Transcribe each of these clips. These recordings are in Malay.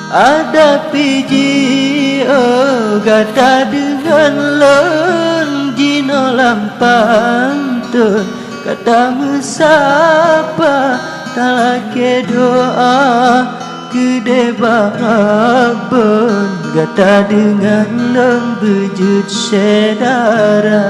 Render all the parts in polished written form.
Ada piji gata dengan lon jino lampang tu kata mesapa talake doa gede babon gata dengan lon bejut sedara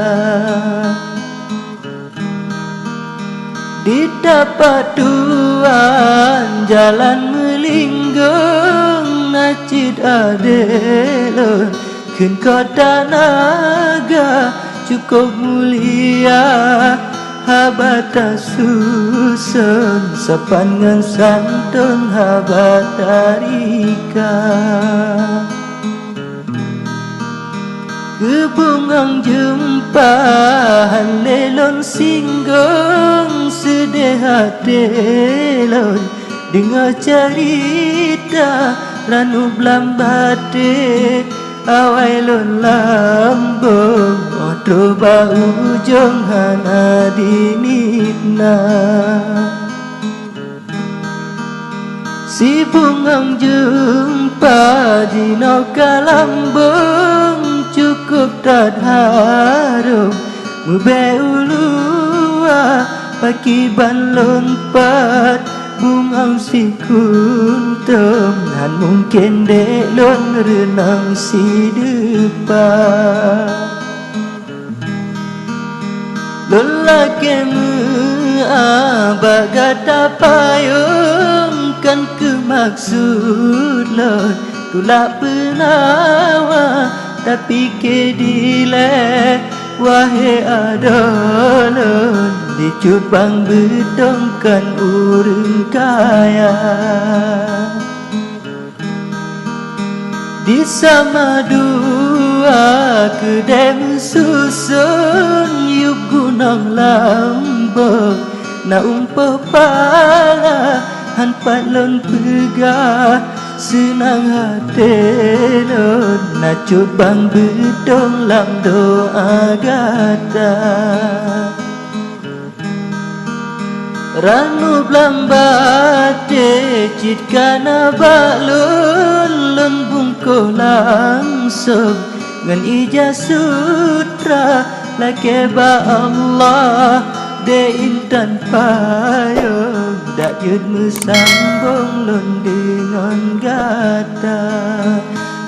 di tapak tuan jalan melinggung nacid adelon kun kota naga cukup mulia habata susun sepanjang santun habata rika kebungang jumpa lelon singgung sedih hatelon dengar cerita ranu blambate awai lon lambung otro bau jong hana dinitna si bungang jumpa jino kalambung cukup tadharum mube ulua paki ban lompat bungang si kuntum dan mungkin dek lon renang si depan lelaki bagata payung kan kemaksud lon tulak penawa tapi kedile wahai adolon dicut bang bedongkan urang kaya di sama dua kedem susun yuk gunung lambung na umpo pala hanpat lon pegah senang hati lon nacut bang bedong lam doa gata ranu blambate cit kana balun lon bungko langsung ngan ija sutra lake ba Allah de intan payung dak jud mesambung lon dengan gata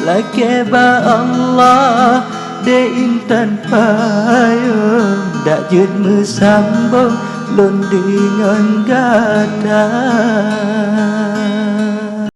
lake ba Allah de intan payung dak jud mesambung lon dengan gata